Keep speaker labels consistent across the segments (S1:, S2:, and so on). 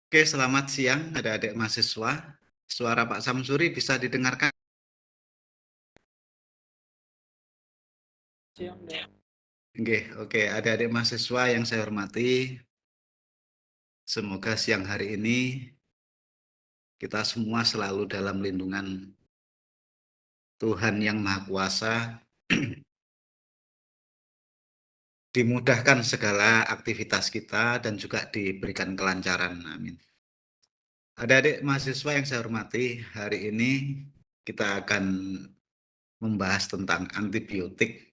S1: Oke, selamat siang adik-adik mahasiswa. Suara Pak Samsuri bisa didengarkan?
S2: Siang, Dok.
S1: Oke, adik-adik mahasiswa yang saya hormati, semoga siang hari ini kita semua selalu dalam lindungan Tuhan Yang Maha Kuasa, dimudahkan segala aktivitas kita dan juga diberikan kelancaran. Amin. Adik-adik mahasiswa yang saya hormati, hari ini kita akan membahas tentang antibiotik.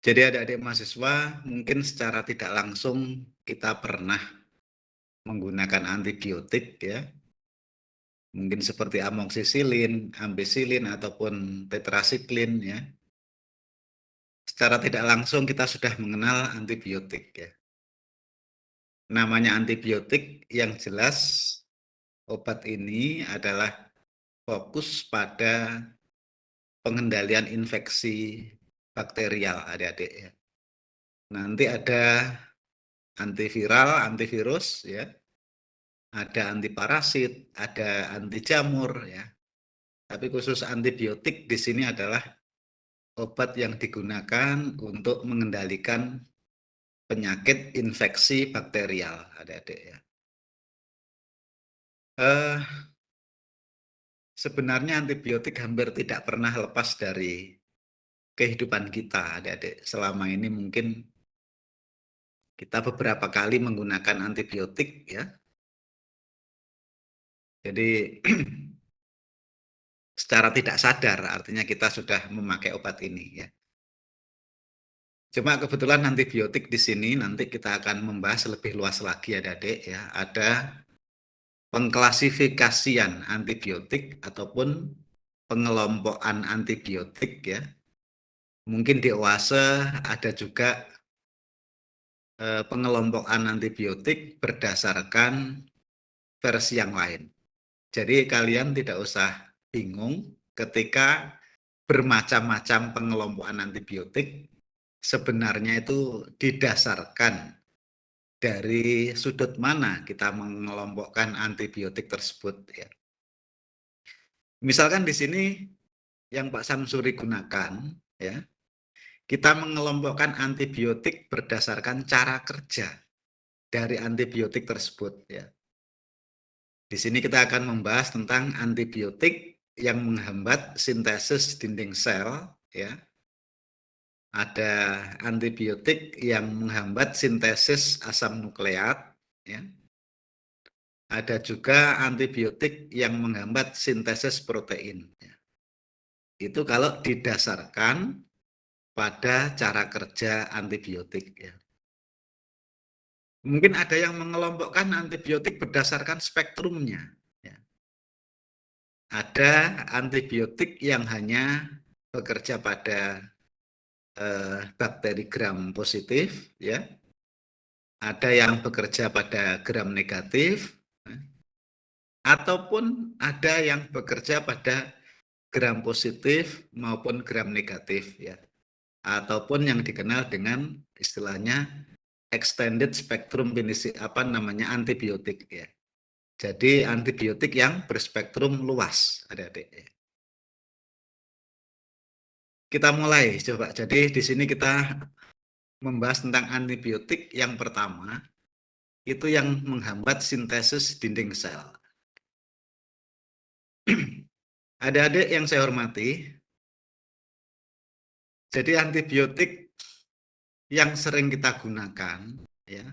S1: Jadi adik-adik mahasiswa mungkin secara tidak langsung kita pernah menggunakan antibiotik ya. Mungkin seperti amoksisilin, ampicillin ataupun tetrasiklin ya. Secara tidak langsung kita sudah mengenal antibiotik ya. Namanya antibiotik yang jelas obat ini adalah fokus pada pengendalian infeksi bakterial adik-adik ya. Nanti ada antiviral, antivirus ya. Ada anti parasit, ada anti jamur ya. Tapi khusus antibiotik di sini adalah obat yang digunakan untuk mengendalikan penyakit infeksi bakterial, adik-adik ya. Sebenarnya antibiotik hampir tidak pernah lepas dari kehidupan kita, adik-adik. Selama ini mungkin kita beberapa kali menggunakan antibiotik ya. Jadi secara tidak sadar artinya kita sudah memakai obat ini ya. Cuma kebetulan antibiotik di sini nanti kita akan membahas lebih luas lagi adik-adik ya. Ada pengklasifikasian antibiotik ataupun pengelompokan antibiotik ya. Mungkin di OASE ada juga pengelompokan antibiotik berdasarkan versi yang lain. Jadi kalian tidak usah bingung ketika bermacam-macam pengelompokan antibiotik sebenarnya itu didasarkan dari sudut mana kita mengelompokkan antibiotik tersebut ya. Misalkan di sini yang Pak Samsuri gunakan ya, kita mengelompokkan antibiotik berdasarkan cara kerja dari antibiotik tersebut ya. Di sini kita akan membahas tentang antibiotik yang menghambat sintesis dinding sel ya. Ada antibiotik yang menghambat sintesis asam nukleat ya. Ada juga antibiotik yang menghambat sintesis protein. Itu kalau didasarkan pada cara kerja antibiotik. Ya. Mungkin ada yang mengelompokkan antibiotik berdasarkan spektrumnya. Ya. Ada antibiotik yang hanya bekerja pada bakteri gram positif, ya. Ada yang bekerja pada gram negatif, ataupun ada yang bekerja pada gram positif maupun gram negatif ya, ataupun yang dikenal dengan istilahnya extended spectrum antibiotik ya. Jadi antibiotik yang berspektrum luas adik-adik. Kita mulai coba. Jadi di sini kita membahas tentang antibiotik yang pertama itu yang menghambat sintesis dinding sel. Adik-adik yang saya hormati, jadi antibiotik yang sering kita gunakan, ya,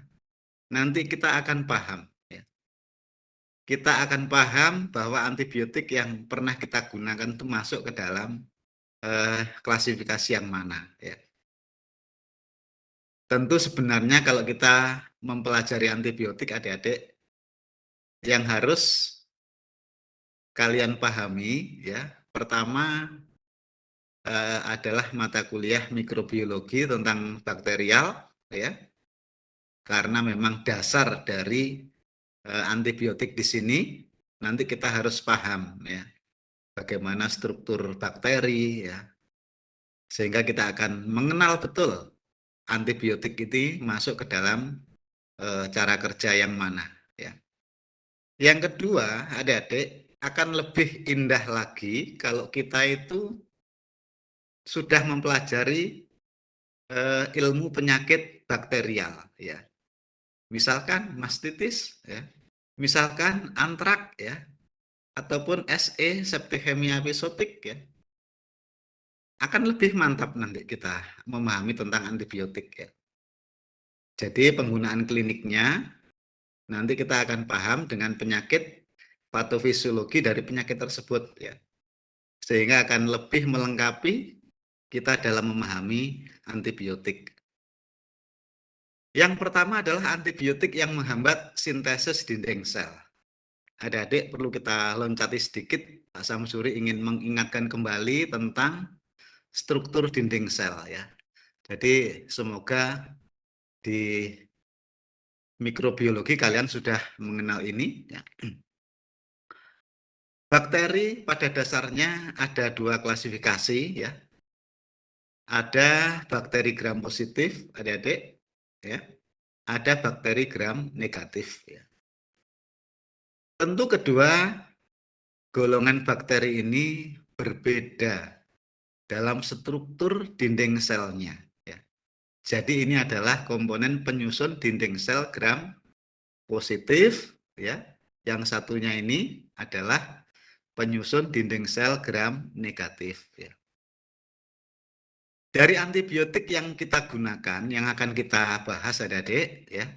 S1: nanti kita akan paham. Ya. Kita akan paham bahwa antibiotik yang pernah kita gunakan itu masuk ke dalam klasifikasi yang mana. Ya. Tentu sebenarnya kalau kita mempelajari antibiotik, adik-adik, yang harus kalian pahami, ya, pertama adalah mata kuliah mikrobiologi tentang bakterial, ya. Karena memang dasar dari antibiotik di sini nanti kita harus paham ya bagaimana struktur bakteri ya. Sehingga kita akan mengenal betul antibiotik ini masuk ke dalam cara kerja yang mana ya. Yang kedua, adik-adik akan lebih indah lagi kalau kita itu sudah mempelajari ilmu penyakit bakterial ya. Misalkan mastitis ya, misalkan antrak ya, ataupun SE septicemia episotik ya. Akan lebih mantap nanti kita memahami tentang antibiotik ya. Jadi penggunaan kliniknya nanti kita akan paham dengan penyakit patofisiologi dari penyakit tersebut ya. Sehingga akan lebih melengkapi kita dalam memahami antibiotik. Yang pertama adalah antibiotik yang menghambat sintesis dinding sel. Adik-adik perlu kita loncati sedikit, Pak Samsuri ingin mengingatkan kembali tentang struktur dinding sel ya. Jadi semoga di mikrobiologi kalian sudah mengenal ini ya. Bakteri pada dasarnya ada dua klasifikasi ya. Ada bakteri gram positif, adik-adik ya. Ada bakteri gram negatif ya. Tentu kedua golongan bakteri ini berbeda dalam struktur dinding selnya ya. Jadi ini adalah komponen penyusun dinding sel gram positif ya. Yang satunya ini adalah penyusun dinding sel gram negatif ya. Dari antibiotik yang kita gunakan, yang akan kita bahas adik-adik ya.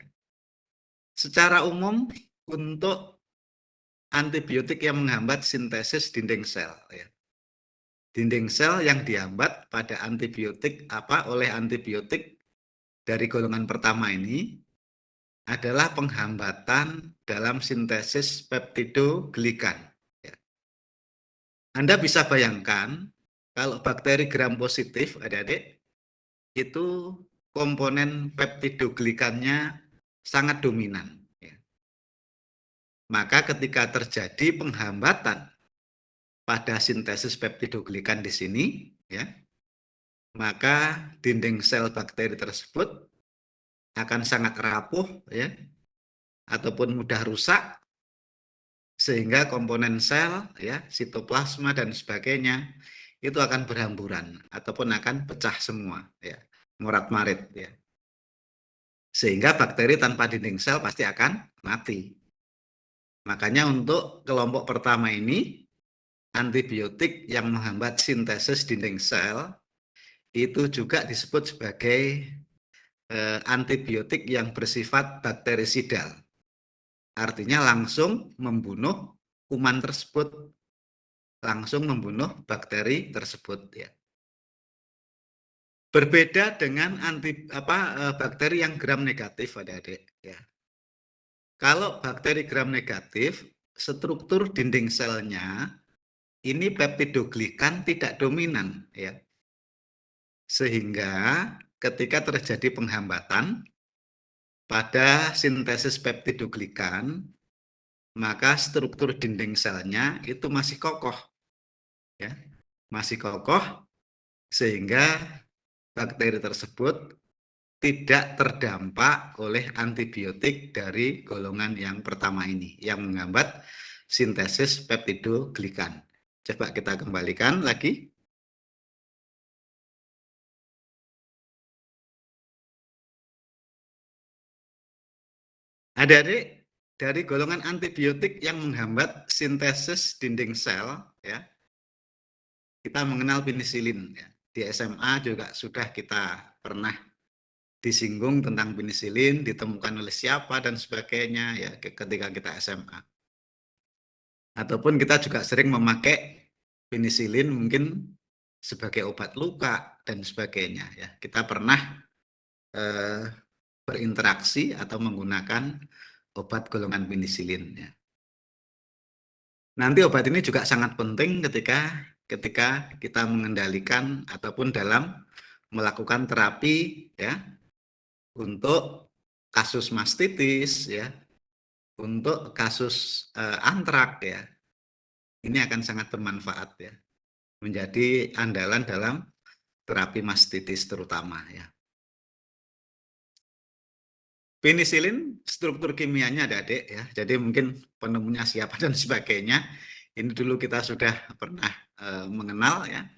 S1: Secara umum untuk antibiotik yang menghambat sintesis dinding sel ya. Dinding sel yang dihambat pada antibiotik oleh antibiotik dari golongan pertama ini adalah penghambatan dalam sintesis peptidoglikan. Ya. Anda bisa bayangkan kalau bakteri gram positif, adik-adik, itu komponen peptidoglikannya sangat dominan. Ya. Maka ketika terjadi penghambatan pada sintesis peptidoglikan di sini, ya, maka dinding sel bakteri tersebut akan sangat rapuh, ya, ataupun mudah rusak, sehingga komponen sel, ya, sitoplasma dan sebagainya itu akan berhamburan ataupun akan pecah semua, ya, morat-marit, ya. Sehingga bakteri tanpa dinding sel pasti akan mati. Makanya untuk kelompok pertama ini, antibiotik yang menghambat sintesis dinding sel itu juga disebut sebagai antibiotik yang bersifat bakterisidal. Artinya langsung membunuh kuman tersebut, langsung membunuh bakteri tersebut ya. Berbeda dengan bakteri yang gram negatif, adik-adik ya. Kalau bakteri gram negatif, struktur dinding selnya ini peptidoglikan tidak dominan ya. Sehingga ketika terjadi penghambatan pada sintesis peptidoglikan, maka struktur dinding selnya itu masih kokoh ya. Masih kokoh sehingga bakteri tersebut tidak terdampak oleh antibiotik dari golongan yang pertama ini yang menghambat sintesis peptidoglikan. Coba kita kembalikan lagi. Adik-adik, dari golongan antibiotik yang menghambat sintesis dinding sel, ya, kita mengenal penisilin. Ya. Di SMA juga sudah kita pernah disinggung tentang penisilin, ditemukan oleh siapa dan sebagainya, ya, ketika kita SMA. Ataupun kita juga sering memakai penisilin mungkin sebagai obat luka dan sebagainya. Ya. Kita pernah berinteraksi atau menggunakan obat golongan penisilin. Ya. Nanti obat ini juga sangat penting ketika kita mengendalikan ataupun dalam melakukan terapi ya untuk kasus mastitis ya, untuk kasus antrak ya. Ini akan sangat bermanfaat ya. Menjadi andalan dalam terapi mastitis terutama ya. Penisilin struktur kimianya adik-adik ya. Jadi mungkin penemunya siapa dan sebagainya. Ini dulu kita sudah pernah mengenal ya.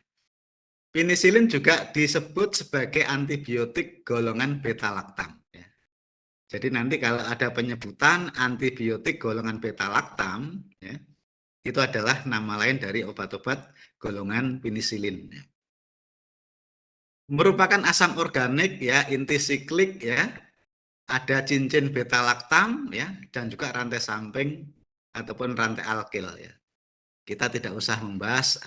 S1: Penisilin juga disebut sebagai antibiotik golongan beta-laktam. Ya. Jadi nanti kalau ada penyebutan antibiotik golongan beta-laktam, ya, itu adalah nama lain dari obat-obat golongan penisilin. Ya. Merupakan asam organik ya, inti siklik ya, ada cincin beta-laktam ya, dan juga rantai samping ataupun rantai alkil ya. Kita tidak usah membahas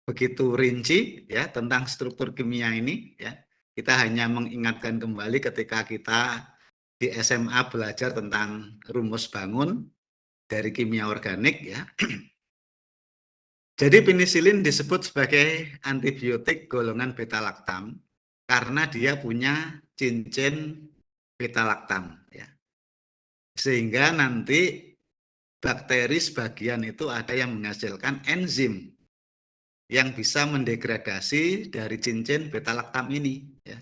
S1: begitu rinci ya tentang struktur kimia ini ya. Kita hanya mengingatkan kembali ketika kita di SMA belajar tentang rumus bangun dari kimia organik ya. Jadi penisilin disebut sebagai antibiotik golongan beta-laktam karena dia punya cincin beta-laktam ya. Sehingga nanti bakteri sebagian itu ada yang menghasilkan enzim yang bisa mendegradasi dari cincin beta-laktam ini ya.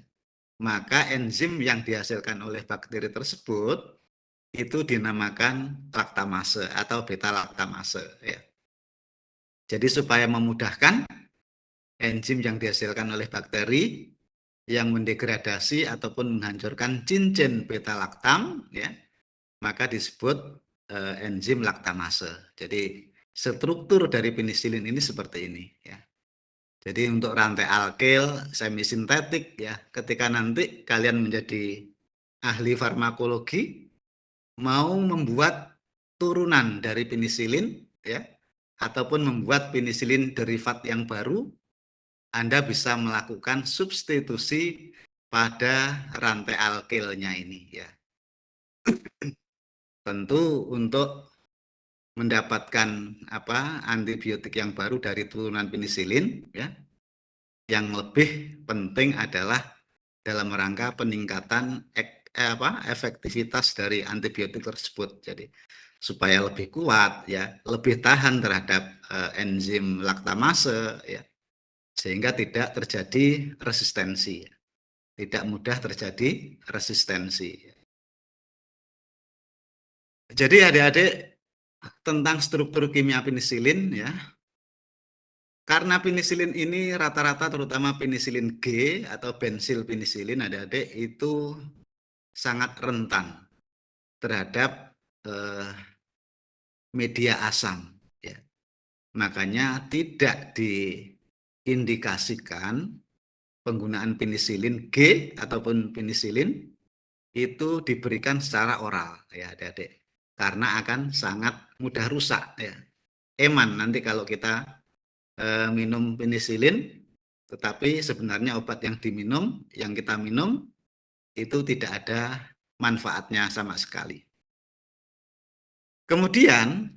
S1: Maka enzim yang dihasilkan oleh bakteri tersebut itu dinamakan laktamase atau beta-laktamase ya. Jadi supaya memudahkan, enzim yang dihasilkan oleh bakteri yang mendegradasi ataupun menghancurkan cincin beta-laktam ya, maka disebut enzim laktamase. Jadi struktur dari penisilin ini seperti ini ya. Jadi untuk rantai alkil semisintetik ya, ketika nanti kalian menjadi ahli farmakologi mau membuat turunan dari penisilin ya, ataupun membuat penisilin derivat yang baru, Anda bisa melakukan substitusi pada rantai alkilnya ini ya. Tentu untuk mendapatkan antibiotik yang baru dari turunan penisilin ya, yang lebih penting adalah dalam rangka peningkatan efektivitas dari antibiotik tersebut. Jadi supaya lebih kuat ya, lebih tahan terhadap enzim laktamase ya, sehingga tidak terjadi resistensi. Tidak mudah terjadi resistensi. Jadi adik-adik tentang struktur kimia penisilin ya. Karena penisilin ini rata-rata terutama penisilin G atau bensil penisilin adik-adik itu sangat rentan terhadap media asam ya. Makanya tidak diindikasikan penggunaan penisilin G ataupun penisilin itu diberikan secara oral ya adik-adik, karena akan sangat mudah rusak ya. Eman nanti kalau kita minum penisilin, tetapi sebenarnya obat yang diminum, yang kita minum itu tidak ada manfaatnya sama sekali. Kemudian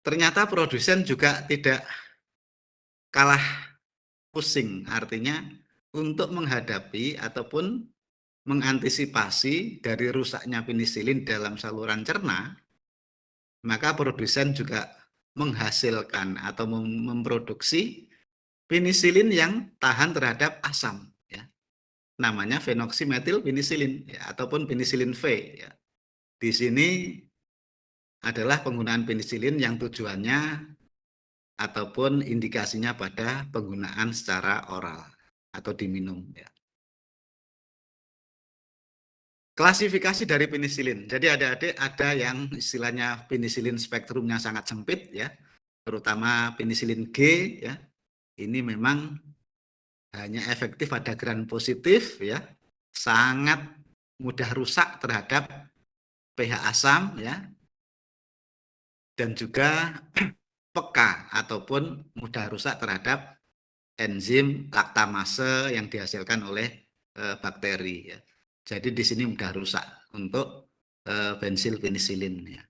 S1: ternyata produsen juga tidak kalah pusing, artinya untuk menghadapi ataupun mengantisipasi dari rusaknya penisilin dalam saluran cerna, maka produsen juga menghasilkan atau memproduksi penisilin yang tahan terhadap asam ya. Namanya phenoxymethyl penisilin ya, ataupun penisilin V ya. Di sini adalah penggunaan penisilin yang tujuannya ataupun indikasinya pada penggunaan secara oral atau diminum ya. Klasifikasi dari penisilin. Jadi adik-adik ada yang istilahnya penisilin spektrumnya sangat sempit ya, terutama penisilin G ya. Ini memang hanya efektif pada gram positif ya, sangat mudah rusak terhadap pH asam ya, dan juga peka ataupun mudah rusak terhadap enzim laktamase yang dihasilkan oleh bakteri ya. Jadi di sini mudah rusak untuk bensil penisilin ya.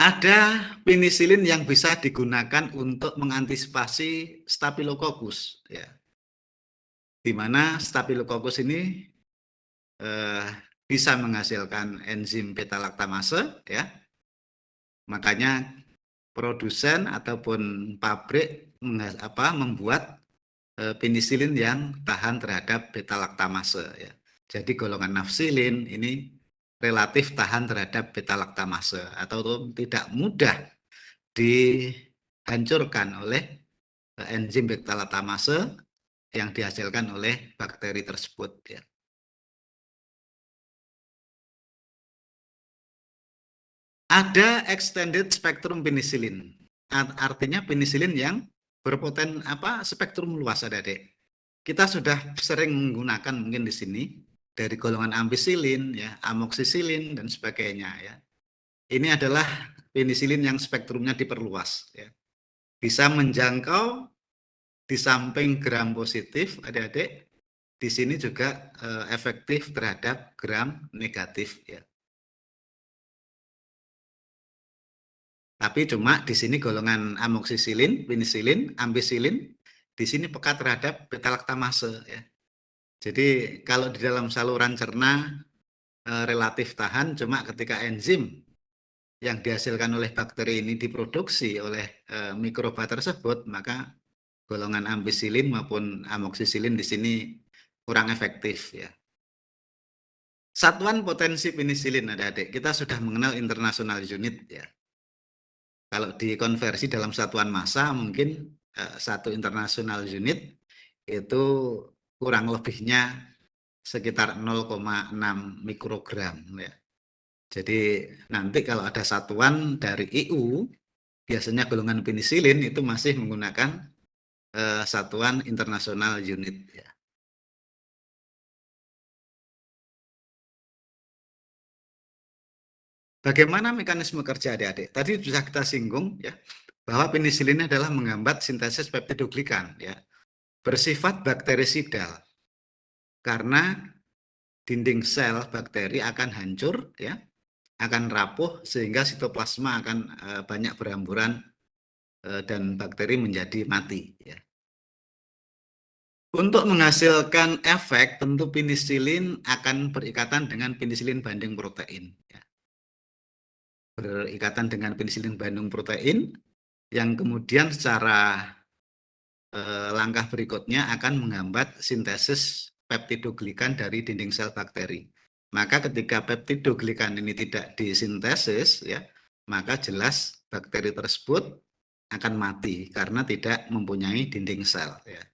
S1: Ada penisilin yang bisa digunakan untuk mengantisipasi Staphylococcus ya. Di mana Staphylococcus ini bisa menghasilkan enzim beta-laktamase ya. Makanya produsen ataupun pabrik membuat penisilin yang tahan terhadap beta-laktamase ya. Jadi golongan nafsilin ini relatif tahan terhadap beta-laktamase atau tidak mudah dihancurkan oleh enzim beta-laktamase yang dihasilkan oleh bakteri tersebut ya. Ada extended spectrum penisilin. Artinya penisilin yang berpoten spektrum luas adik-adik. Kita sudah sering menggunakan mungkin di sini dari golongan ampicillin ya, amoxicillin dan sebagainya ya. Ini adalah penisilin yang spektrumnya diperluas ya. Bisa menjangkau di samping gram positif adik-adik, di sini juga efektif terhadap gram negatif ya. Tapi cuma di sini golongan amoxicillin, penisilin, ampicillin, di sini peka terhadap beta-laktamase ya. Jadi kalau di dalam saluran cerna relatif tahan, cuma ketika enzim yang dihasilkan oleh bakteri ini diproduksi oleh mikroba tersebut, maka golongan ampicillin maupun amoxicillin di sini kurang efektif ya. Satuan potensi penisilin adik-adik, kita sudah mengenal international unit ya. Kalau dikonversi dalam satuan massa mungkin satu international unit itu kurang lebihnya sekitar 0,6 mikrogram ya. Jadi nanti kalau ada satuan dari IU, biasanya golongan penisilin itu masih menggunakan satuan international unit ya. Bagaimana mekanisme kerja adik-adik? Tadi sudah kita singgung ya, bahwa penisilin adalah menghambat sintesis peptidoglikan ya, bersifat bakterisidal. Karena dinding sel bakteri akan hancur ya, akan rapuh sehingga sitoplasma akan banyak berhamburan dan bakteri menjadi mati ya. Untuk menghasilkan efek, tentu penisilin akan berikatan dengan penisilin banding protein ya. Berikatan dengan penisilin banding protein yang kemudian secara langkah berikutnya akan menghambat sintesis peptidoglikan dari dinding sel bakteri. Maka ketika peptidoglikan ini tidak disintesis ya, maka jelas bakteri tersebut akan mati karena tidak mempunyai dinding sel ya.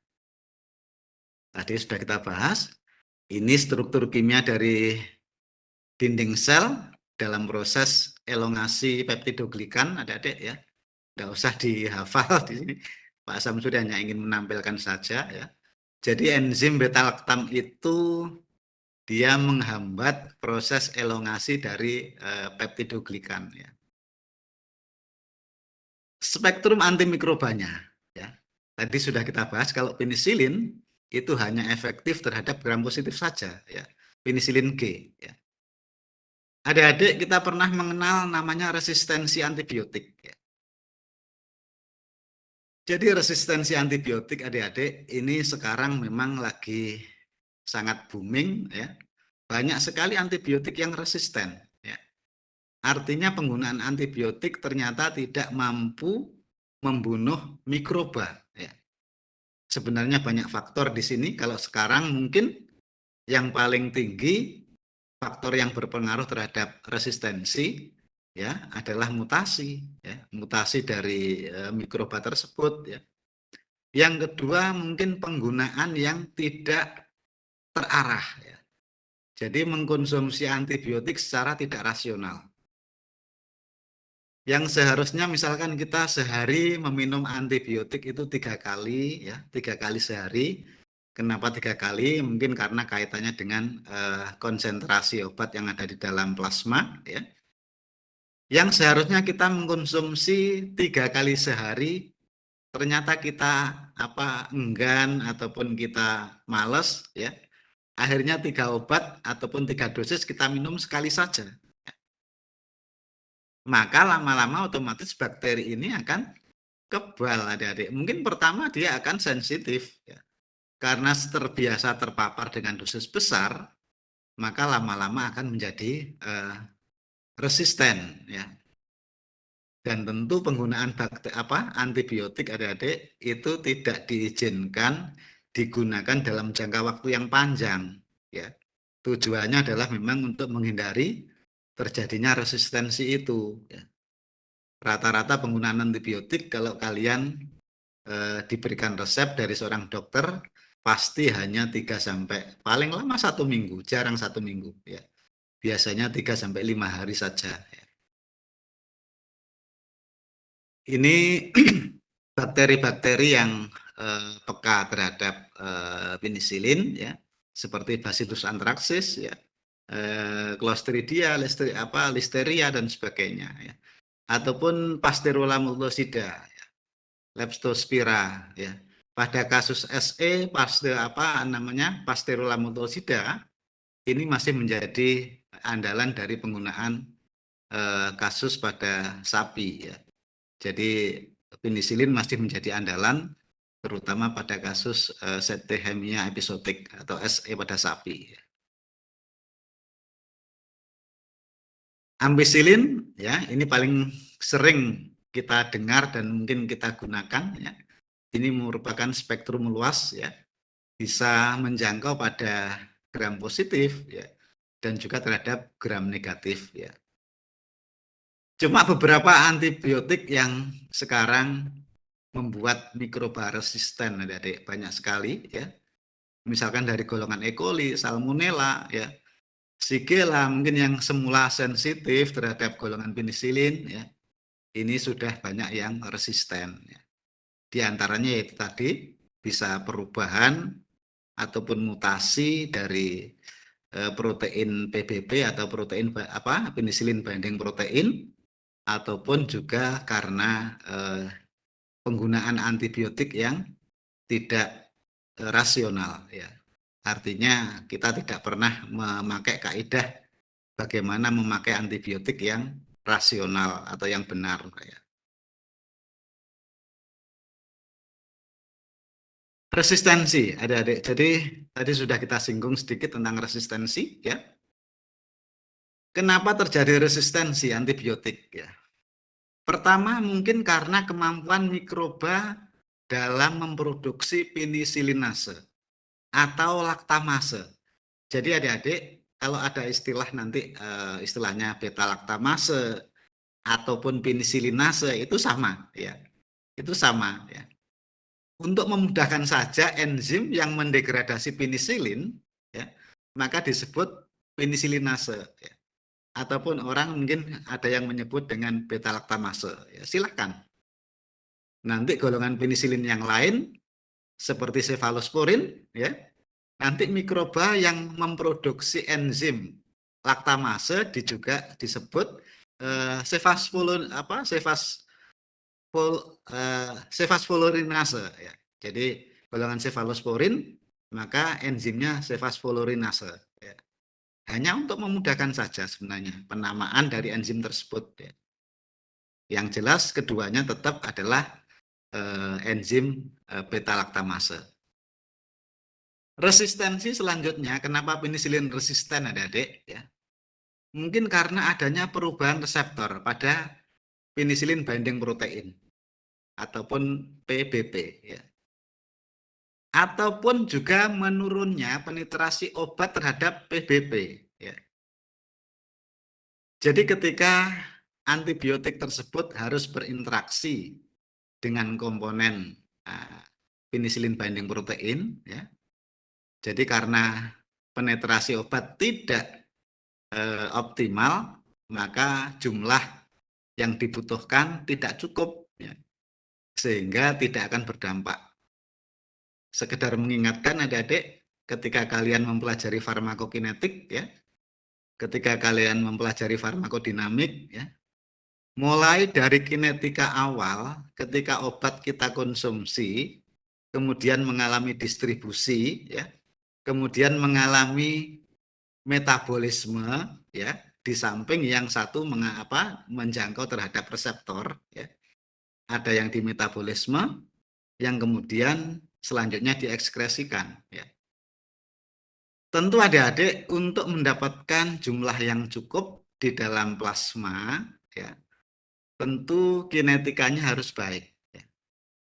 S1: Tadi sudah kita bahas, ini struktur kimia dari dinding sel dalam proses elongasi peptidoglikan adik-adik ya. Tidak usah dihafal di sini. Pak Samsuri hanya ingin menampilkan saja ya. Jadi enzim beta-laktam itu dia menghambat proses elongasi dari peptidoglikan ya. Spektrum antimikrobanya ya. Tadi sudah kita bahas kalau penisilin itu hanya efektif terhadap gram positif saja ya. Penisilin G ya. Adik-adik kita pernah mengenal namanya resistensi antibiotik ya. Jadi resistensi antibiotik adik-adik ini sekarang memang lagi sangat booming ya. Banyak sekali antibiotik yang resisten ya. Artinya penggunaan antibiotik ternyata tidak mampu membunuh mikroba ya. Sebenarnya banyak faktor di sini. Kalau sekarang mungkin yang paling tinggi faktor yang berpengaruh terhadap resistensi ya adalah mutasi ya, mutasi dari mikroba tersebut ya. Yang kedua mungkin penggunaan yang tidak terarah ya. Jadi mengkonsumsi antibiotik secara tidak rasional. Yang seharusnya misalkan kita sehari meminum antibiotik itu 3 kali ya, 3 kali sehari. Kenapa 3 kali? Mungkin karena kaitannya dengan konsentrasi obat yang ada di dalam plasma ya. Yang seharusnya kita mengkonsumsi 3 kali sehari, ternyata kita enggan ataupun kita males ya. Akhirnya 3 obat ataupun 3 dosis kita minum sekali saja. Maka lama-lama otomatis bakteri ini akan kebal adik-adik. Mungkin pertama dia akan sensitif ya. Karena terbiasa terpapar dengan dosis besar, maka lama-lama akan menjadi resisten ya. Dan tentu penggunaan antibiotik adik-adik itu tidak diizinkan digunakan dalam jangka waktu yang panjang. Ya, tujuannya adalah memang untuk menghindari terjadinya resistensi itu. Ya. Rata-rata penggunaan antibiotik kalau kalian diberikan resep dari seorang dokter pasti hanya 3 sampai paling lama 1 minggu, jarang 1 minggu. Ya. Biasanya 3 sampai 5 hari saja. Ya. Ini bakteri-bakteri yang peka terhadap penisilin, ya, seperti Bacillus anthracis, ya, Clostridia, Listeria dan sebagainya, ya, ataupun Pasteurella multocida, ya, Leptospira, ya. Pada kasus SE, Pasteurella multocida, ini masih menjadi andalan dari penggunaan kasus pada sapi, ya. Jadi penisilin masih menjadi andalan terutama pada kasus septicemia episodik atau SE pada sapi. Ampicillin, ya, ini paling sering kita dengar dan mungkin kita gunakan, ya. Ini merupakan spektrum luas, ya, bisa menjangkau pada gram positif, ya, dan juga terhadap gram negatif, ya. Cuma beberapa antibiotik yang sekarang membuat mikroba resisten, adik-adik, banyak sekali, ya. Misalkan dari golongan E. coli, Salmonella, ya, Shigella, mungkin yang semula sensitif terhadap golongan penisilin, ya, ini sudah banyak yang resisten. Ya. Di antaranya yaitu tadi bisa perubahan ataupun mutasi dari protein PBB atau penisilin binding protein, ataupun juga karena penggunaan antibiotik yang tidak rasional, ya. Artinya kita tidak pernah memakai kaidah bagaimana memakai antibiotik yang rasional atau yang benar, ya. Resistensi, adik-adik. Jadi tadi sudah kita singgung sedikit tentang resistensi, ya. Kenapa terjadi resistensi antibiotik, ya? Pertama mungkin karena kemampuan mikroba dalam memproduksi penisilinase atau laktamase. Jadi adik-adik, kalau ada istilah nanti istilahnya beta laktamase ataupun penisilinase itu sama, ya. Itu sama, ya. Untuk memudahkan saja enzim yang mendegradasi penisilin, ya, maka disebut penisilinase, ya. Ataupun orang mungkin ada yang menyebut dengan beta laktamase, ya, silakan. Nanti golongan penisilin yang lain seperti cefalosporin, ya, nanti mikroba yang memproduksi enzim laktamase juga disebut cefasfolurinase, ya. Jadi golongan cefalosporin maka enzimnya cefasfolurinase, ya. Hanya untuk memudahkan saja sebenarnya penamaan dari enzim tersebut, ya. Yang jelas keduanya tetap adalah enzim beta laktamase. Resistensi selanjutnya, kenapa penisilin resisten adik-adik, ya? Mungkin karena adanya perubahan reseptor pada penisilin binding protein ataupun PBP, ya. Ataupun juga menurunnya penetrasi obat terhadap PBB, ya. Jadi ketika antibiotik tersebut harus berinteraksi dengan komponen penisilin binding protein, ya. Jadi karena penetrasi obat tidak optimal, maka jumlah yang dibutuhkan tidak cukup, ya. Sehingga tidak akan berdampak. Sekedar mengingatkan adik-adik, ketika kalian mempelajari farmakokinetik, ya, ketika kalian mempelajari farmakodinamik, ya, mulai dari kinetika awal, ketika obat kita konsumsi, kemudian mengalami distribusi, ya, kemudian mengalami metabolisme, ya, di samping yang satu menjangkau terhadap reseptor, ya. Ada yang di metabolisme, yang kemudian selanjutnya diekskresikan, ya. Tentu adik-adik untuk mendapatkan jumlah yang cukup di dalam plasma, ya, tentu kinetikanya harus baik.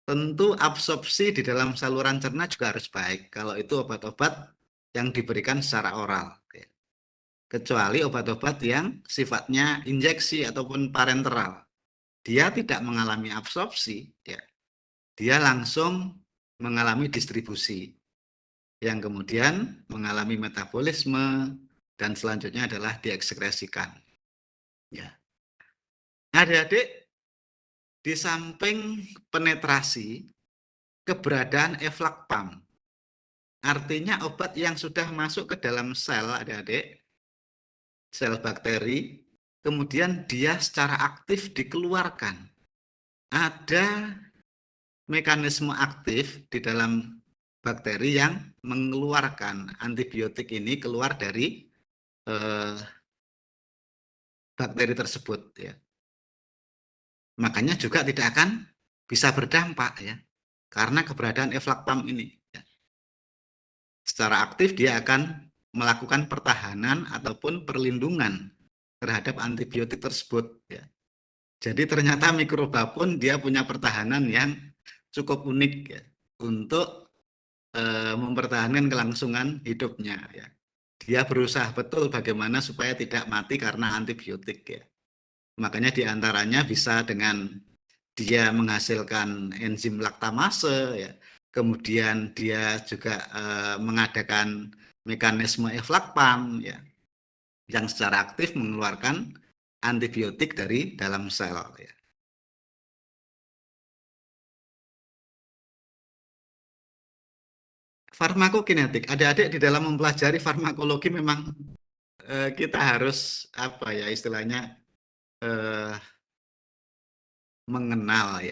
S1: Tentu absorpsi di dalam saluran cerna juga harus baik kalau itu obat-obat yang diberikan secara oral. Kecuali obat-obat yang sifatnya injeksi ataupun parenteral. Dia tidak mengalami absorpsi, dia langsung mengalami distribusi, yang kemudian mengalami metabolisme, dan selanjutnya adalah diekskresikan. Adik-adik, di samping penetrasi, keberadaan eflaktam, artinya obat yang sudah masuk ke dalam sel, adik-adik, sel bakteri, kemudian dia secara aktif dikeluarkan. Ada mekanisme aktif di dalam bakteri yang mengeluarkan antibiotik ini keluar dari bakteri tersebut. Makanya juga tidak akan bisa berdampak karena keberadaan eflaktam ini. Secara aktif dia akan melakukan pertahanan ataupun perlindungan terhadap antibiotik tersebut. Jadi ternyata mikroba pun dia punya pertahanan yang cukup unik untuk mempertahankan kelangsungan hidupnya. Dia berusaha betul bagaimana supaya tidak mati karena antibiotik. Makanya diantaranya bisa dengan dia menghasilkan enzim laktamase, kemudian dia juga mengadakan mekanisme eflaktam, yang secara aktif mengeluarkan antibiotik dari dalam sel. Farmakokinetik, adik-adik di dalam mempelajari farmakologi memang kita harus istilahnya mengenal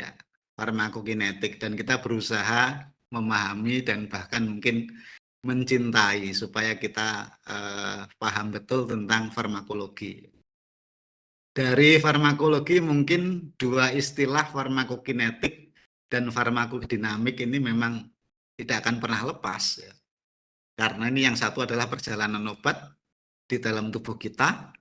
S1: farmakokinetik, dan kita berusaha memahami dan bahkan mungkin mencintai supaya kita paham betul tentang farmakologi. Dari farmakologi mungkin dua istilah farmakokinetik dan farmakodinamik ini memang tidak akan pernah lepas. Karena ini yang satu adalah perjalanan obat di dalam tubuh kita,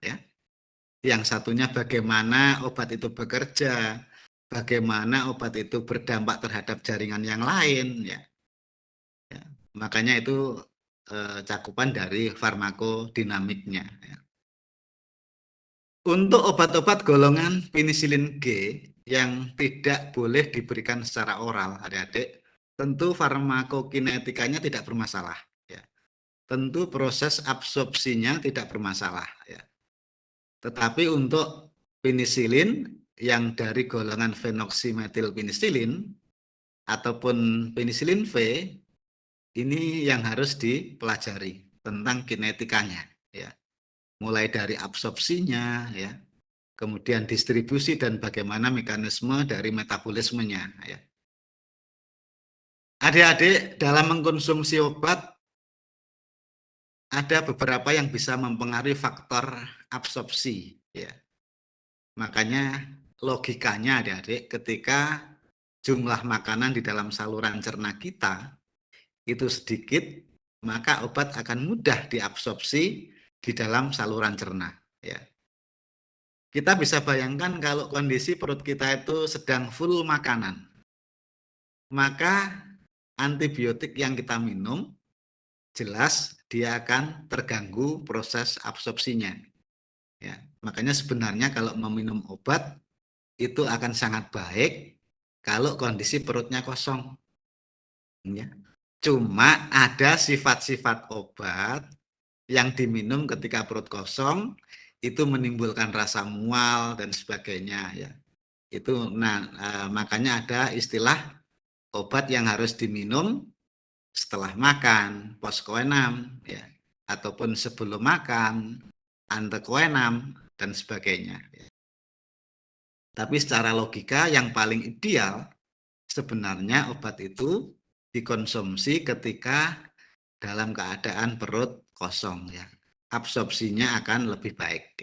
S1: yang satunya bagaimana obat itu bekerja, bagaimana obat itu berdampak terhadap jaringan yang lain, makanya itu cakupan dari farmakodinamiknya. Untuk obat-obat golongan penisilin G yang tidak boleh diberikan secara oral, adik-adik, tentu farmakokinetikanya tidak bermasalah. Tentu proses absorpsinya tidak bermasalah. Tetapi untuk penisilin yang dari golongan phenoxymetilpenisilin ataupun penisilin V, ini yang harus dipelajari tentang kinetikanya. Mulai dari absorpsinya, kemudian distribusi dan bagaimana mekanisme dari metabolismenya. Adik-adik, dalam mengkonsumsi obat ada beberapa yang bisa mempengaruhi faktor absorpsi. Makanya logikanya adik-adik, ketika jumlah makanan di dalam saluran cerna kita itu sedikit, maka obat akan mudah diabsorpsi di dalam saluran cerna. Kita bisa bayangkan kalau kondisi perut kita itu sedang full makanan, maka antibiotik yang kita minum jelas dia akan terganggu proses absorpsinya. Makanya sebenarnya kalau meminum obat itu akan sangat baik kalau kondisi perutnya kosong. Cuma ada sifat-sifat obat yang diminum ketika perut kosong itu menimbulkan rasa mual dan sebagainya. Itu makanya ada istilah obat yang harus diminum setelah makan, postkoenam, ataupun sebelum makan, antekoenam, dan sebagainya. Tapi secara logika yang paling ideal sebenarnya obat itu dikonsumsi ketika dalam keadaan perut kosong. Absorpsinya akan lebih baik.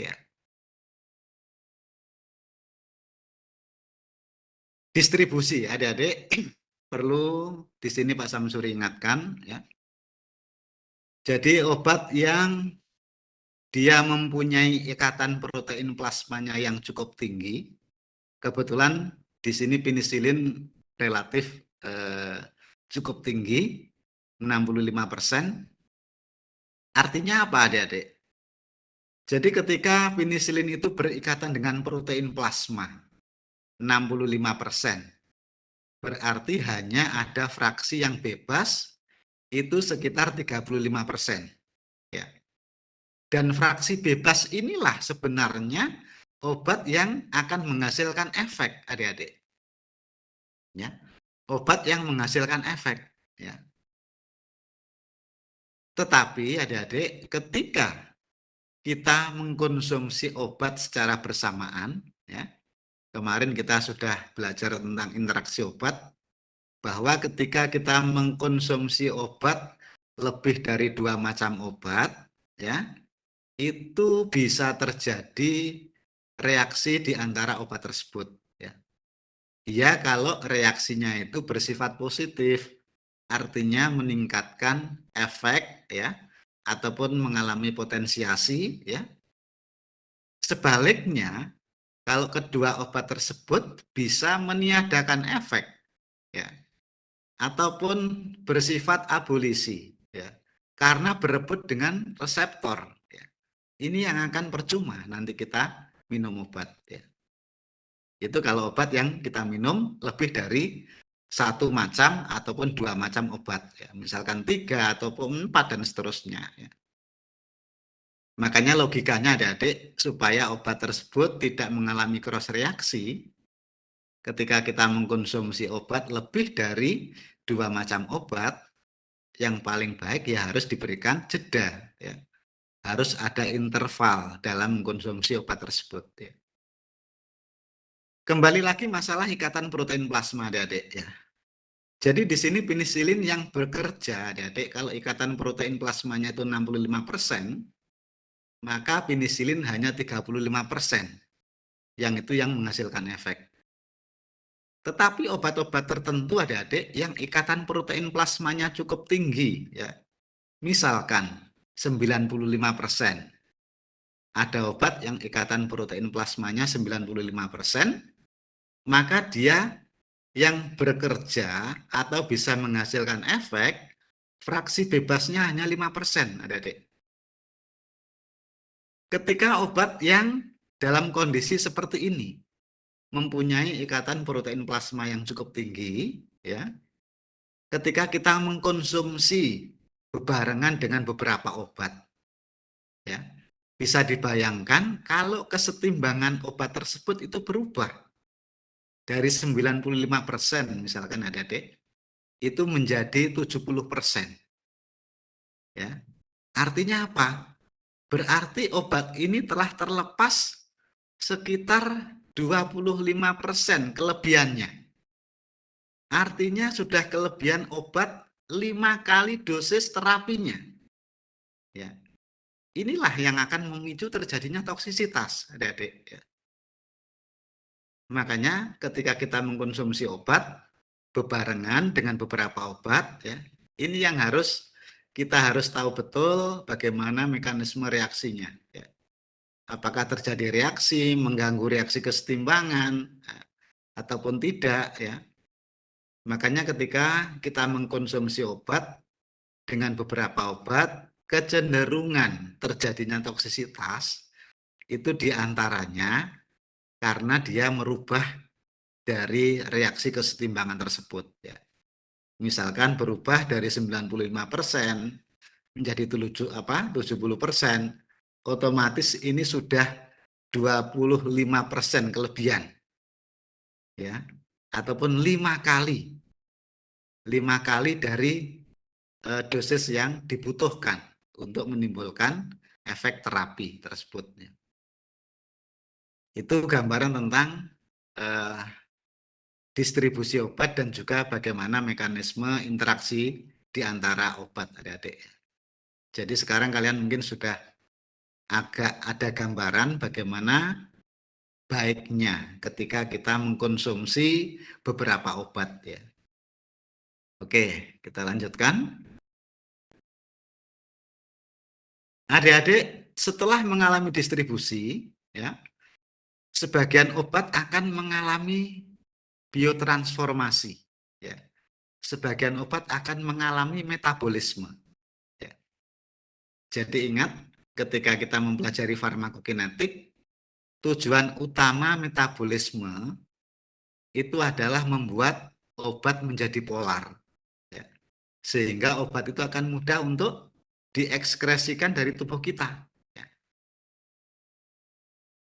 S1: Distribusi, adik-adik, perlu di sini Pak Samsuri ingatkan. Jadi obat yang dia mempunyai ikatan protein plasmanya yang cukup tinggi, kebetulan di sini penisilin relatif cukup tinggi, 65%. Artinya apa adik-adik? Jadi ketika penisilin itu berikatan dengan protein plasma, 65%, berarti hanya ada fraksi yang bebas, itu sekitar 35%. Ya. Dan fraksi bebas inilah sebenarnya obat yang akan menghasilkan efek, adik-adik. Ya. Obat yang menghasilkan efek. Ya. Tetapi adik-adik, ketika kita mengkonsumsi obat secara bersamaan, ya, kemarin kita sudah belajar tentang interaksi obat, bahwa ketika kita mengkonsumsi obat lebih dari 2 macam obat, ya, itu bisa terjadi reaksi di antara obat tersebut. Ya, kalau reaksinya itu bersifat positif, artinya meningkatkan efek, ya, ataupun mengalami potensiasi, ya. Sebaliknya, kalau kedua obat tersebut bisa meniadakan efek, ya, ataupun bersifat abolisi, ya, karena berebut dengan reseptor. Ya. Ini yang akan percuma nanti kita minum obat. Ya. Itu kalau obat yang kita minum lebih dari 1 macam ataupun 2 macam obat. Ya. Misalkan 3 ataupun 4 dan seterusnya. Ya. Makanya logikanya adik-adik, supaya obat tersebut tidak mengalami cross reaksi, ketika kita mengkonsumsi obat lebih dari 2 macam obat, yang paling baik ya harus diberikan jeda. Ya. Harus ada interval dalam mengkonsumsi obat tersebut. Ya. Kembali lagi masalah ikatan protein plasma, adik-adik. Ya. Jadi di sini penisilin yang bekerja, adik-adik, kalau ikatan protein plasmanya itu 65%, maka penisilin hanya 35%. Yang itu yang menghasilkan efek. Tetapi obat-obat tertentu adik-adik yang ikatan protein plasmanya cukup tinggi, ya. Misalkan 95%. Ada obat yang ikatan protein plasmanya 95%, maka dia yang bekerja atau bisa menghasilkan efek, fraksi bebasnya hanya 5%, adik-adik. Ketika obat yang dalam kondisi seperti ini, mempunyai ikatan protein plasma yang cukup tinggi, ya. Ketika kita mengkonsumsi bebarengan dengan beberapa obat, ya, bisa dibayangkan kalau kesetimbangan obat tersebut itu berubah dari 95% misalkan adik-adik, itu menjadi 70%. Ya. Artinya apa? Berarti obat ini telah terlepas sekitar 25% kelebihannya. Artinya sudah kelebihan obat 5 kali dosis terapinya. Ya. Inilah yang akan memicu terjadinya toksisitas, adik-adik. Ya. Makanya ketika kita mengkonsumsi obat bebarengan dengan beberapa obat, ya, ini yang kita harus tahu betul bagaimana mekanisme reaksinya. Ya. Apakah terjadi reaksi, mengganggu reaksi kesetimbangan, ataupun tidak. Ya. Makanya ketika kita mengkonsumsi obat dengan beberapa obat, kecenderungan terjadinya toksisitas itu diantaranya karena dia merubah dari reaksi kesetimbangan tersebut. Ya. Misalkan berubah dari 95% menjadi 70%, otomatis ini sudah 25% kelebihan. Ya. Ataupun 5 kali dari dosis yang dibutuhkan untuk menimbulkan efek terapi tersebut. Itu gambaran tentang distribusi obat dan juga bagaimana mekanisme interaksi di antara obat, adik-adik. Jadi sekarang kalian mungkin sudah agak ada gambaran bagaimana baiknya ketika kita mengkonsumsi beberapa obat, ya. Oke, kita lanjutkan. Adik-adik, setelah mengalami distribusi, ya, sebagian obat akan mengalami biotransformasi, ya. Sebagian obat akan mengalami metabolisme. Ya. Jadi ingat, ketika kita mempelajari farmakokinetik, tujuan utama metabolisme itu adalah membuat obat menjadi polar. Ya. Sehingga obat itu akan mudah untuk diekskresikan dari tubuh kita. Ya.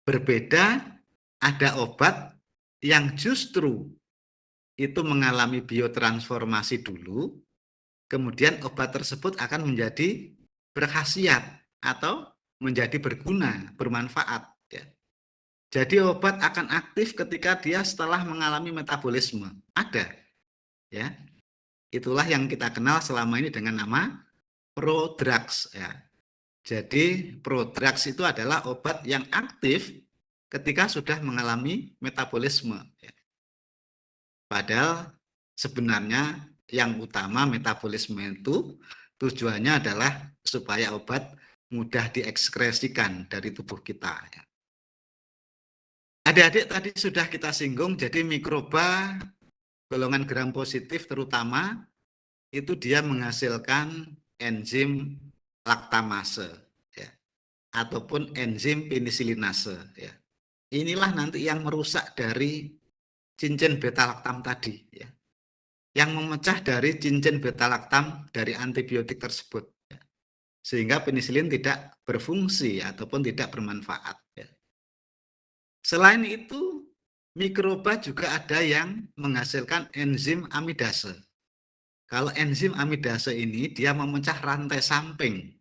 S1: Berbeda, ada obat yang justru itu mengalami biotransformasi dulu, kemudian obat tersebut akan menjadi berkhasiat atau menjadi berguna, bermanfaat. Ya. Jadi obat akan aktif ketika dia setelah mengalami metabolisme. Ada, ya. Itulah yang kita kenal selama ini dengan nama prodrugs. Ya. Jadi prodrugs itu adalah obat yang aktif ketika sudah mengalami metabolisme. Ya. Padahal sebenarnya yang utama metabolisme itu tujuannya adalah supaya obat mudah diekskresikan dari tubuh kita. Adik-adik tadi sudah kita singgung, jadi mikroba golongan gram positif terutama itu dia menghasilkan enzim laktamase, ya, ataupun enzim penisilinase. Ya. Inilah nanti yang merusak dari cincin beta laktam tadi, ya, yang memecah dari cincin beta laktam dari antibiotik tersebut, ya, sehingga penisilin tidak berfungsi ataupun tidak bermanfaat. Ya. Selain itu, mikroba juga ada yang menghasilkan enzim amidase. Kalau enzim amidase ini dia memecah rantai samping,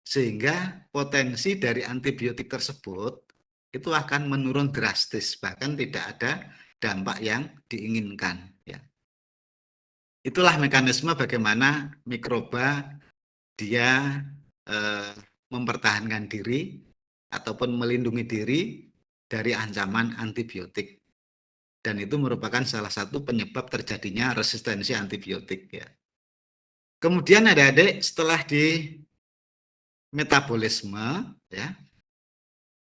S1: sehingga potensi dari antibiotik tersebut itu akan menurun drastis, bahkan tidak ada dampak yang diinginkan. Ya. Itulah mekanisme bagaimana mikroba dia mempertahankan diri ataupun melindungi diri dari ancaman antibiotik. Dan itu merupakan salah satu penyebab terjadinya resistensi antibiotik. Ya. Kemudian adik-adik setelah di metabolisme, ya,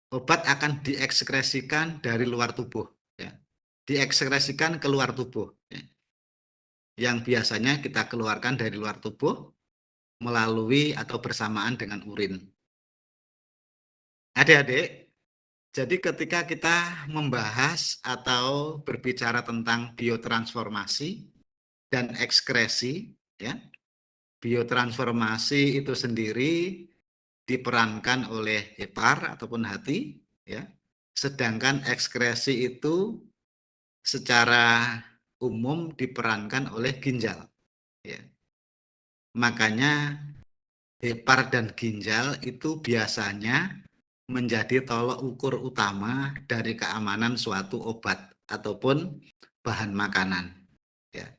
S1: obat akan diekskresikan dari luar tubuh. Ya. Diekskresikan ke luar tubuh. Ya. Yang biasanya kita keluarkan dari luar tubuh melalui atau bersamaan dengan urin. Adik-adik, jadi ketika kita membahas atau berbicara tentang biotransformasi dan ekskresi, ya, biotransformasi itu sendiri diperankan oleh hepar ataupun hati, ya, sedangkan ekskresi itu secara umum diperankan oleh ginjal. Ya. Makanya hepar dan ginjal itu biasanya menjadi tolok ukur utama dari keamanan suatu obat ataupun bahan makanan. Ya.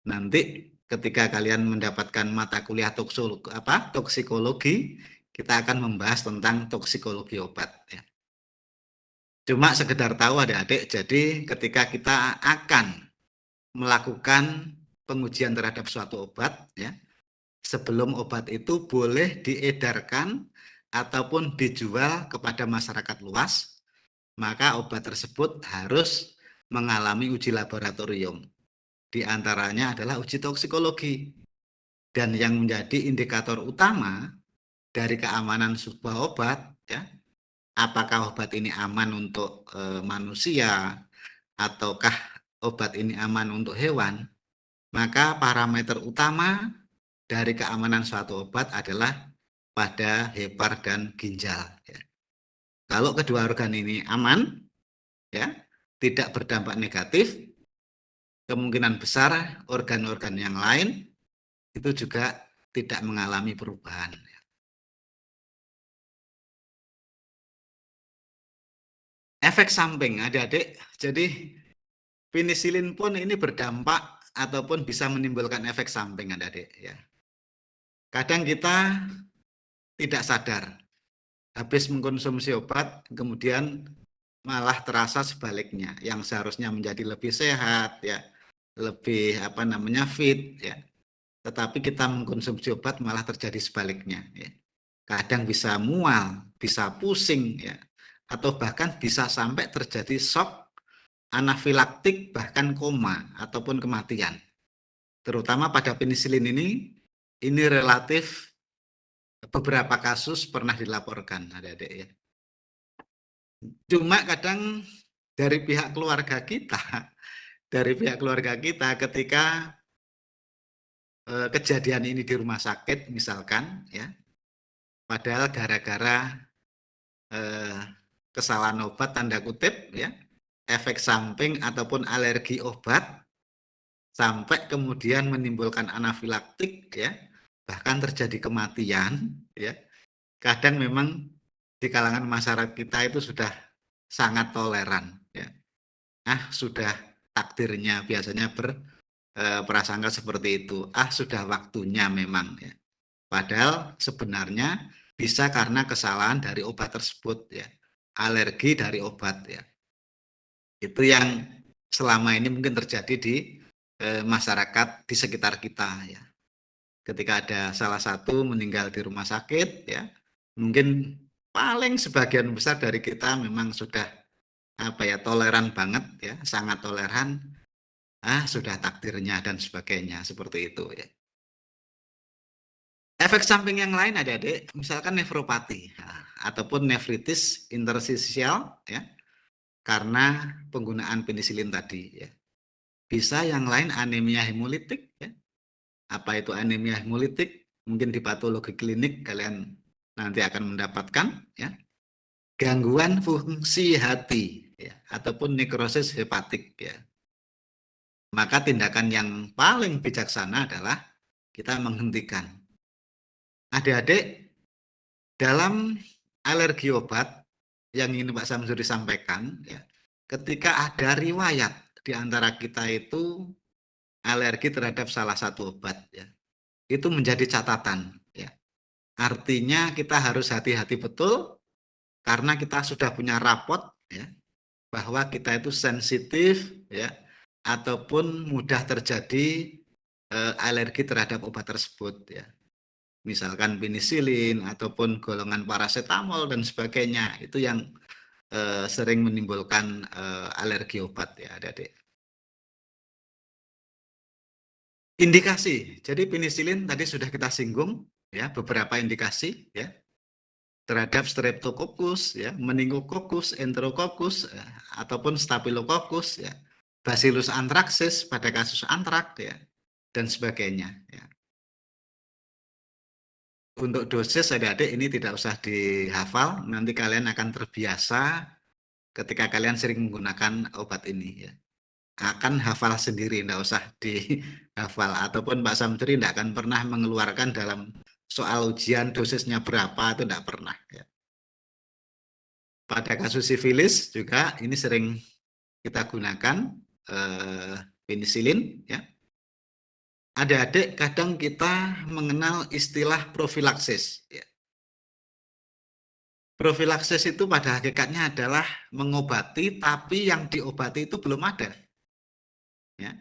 S1: Nanti ketika kalian mendapatkan mata kuliah toksikologi, kita akan membahas tentang toksikologi obat. Ya. Cuma sekedar tahu adik-adik, jadi ketika kita akan melakukan pengujian terhadap suatu obat, ya, sebelum obat itu boleh diedarkan ataupun dijual kepada masyarakat luas, maka obat tersebut harus mengalami uji laboratorium. Di antaranya adalah uji toksikologi. Dan yang menjadi indikator utama dari keamanan sebuah obat, ya, apakah obat ini aman untuk manusia ataukah obat ini aman untuk hewan, maka parameter utama dari keamanan suatu obat adalah pada hepar dan ginjal. Ya. Kalau kedua organ ini aman, ya, tidak berdampak negatif, kemungkinan besar organ-organ yang lain itu juga tidak mengalami perubahan. Efek samping adik-adik, jadi penisilin pun ini berdampak ataupun bisa menimbulkan efek samping adik-adik. Ya. Kadang kita tidak sadar, habis mengkonsumsi obat, kemudian malah terasa sebaliknya, yang seharusnya menjadi lebih sehat, ya, lebih fit, ya. Tetapi kita mengkonsumsi obat malah terjadi sebaliknya. Ya. Kadang bisa mual, bisa pusing, ya, atau bahkan bisa sampai terjadi shock, anafilaktik, bahkan koma ataupun kematian. Terutama pada penisilin ini relatif beberapa kasus pernah dilaporkan adik-adik ya. Cuma kadang dari pihak keluarga kita, ketika kejadian ini di rumah sakit misalkan ya, padahal gara-gara kesalahan obat tanda kutip ya, efek samping ataupun alergi obat sampai kemudian menimbulkan anafilaktik ya, bahkan terjadi kematian ya. Kadang memang di kalangan masyarakat kita itu sudah sangat toleran ya. Sudah takdirnya biasanya prasangka seperti itu. Sudah waktunya memang ya. Padahal sebenarnya bisa karena kesalahan dari obat tersebut ya. Alergi dari obat ya. Itu yang selama ini mungkin terjadi di masyarakat di sekitar kita ya. Ketika ada salah satu meninggal di rumah sakit ya, mungkin paling sebagian besar dari kita memang sudah toleran banget ya, sangat toleran. Sudah takdirnya dan sebagainya seperti itu ya. Efek samping yang lain adik-adik, misalkan nefropati ataupun nefritis interstisial ya, karena penggunaan penisilin tadi ya. Bisa yang lain anemia hemolitik ya. Apa itu anemia hemolitik? Mungkin di patologi klinik kalian nanti akan mendapatkan ya. Gangguan fungsi hati ya, ataupun nekrosis hepatik ya. Maka tindakan yang paling bijaksana adalah kita menghentikan. Adik-adik, dalam alergi obat yang ingin Pak Samsuri sampaikan ya, ketika ada riwayat di antara kita itu alergi terhadap salah satu obat ya, itu menjadi catatan ya. Artinya kita harus hati-hati betul karena kita sudah punya rapot ya, bahwa kita itu sensitif ya, ataupun mudah terjadi alergi terhadap obat tersebut ya. Misalkan penisilin ataupun golongan paracetamol dan sebagainya, itu yang sering menimbulkan alergi obat ya adik-adik. Indikasi, jadi penisilin tadi sudah kita singgung ya, beberapa indikasi ya terhadap Streptococcus ya, Meningococcus, Enterococcus ataupun Staphylococcus ya, Bacillus anthracis pada kasus antrak ya, dan sebagainya ya. Untuk dosis adik-adik ini tidak usah dihafal, nanti kalian akan terbiasa ketika kalian sering menggunakan obat ini ya. Akan hafal sendiri, tidak usah dihafal, ataupun Pak Samsuri tidak akan pernah mengeluarkan dalam soal ujian dosisnya berapa, itu tidak pernah ya. Pada kasus sifilis juga ini sering kita gunakan penisilin ya. Adik-adik kadang kita mengenal istilah profilaksis ya. Profilaksis itu pada hakikatnya adalah mengobati tapi yang diobati itu belum ada ya.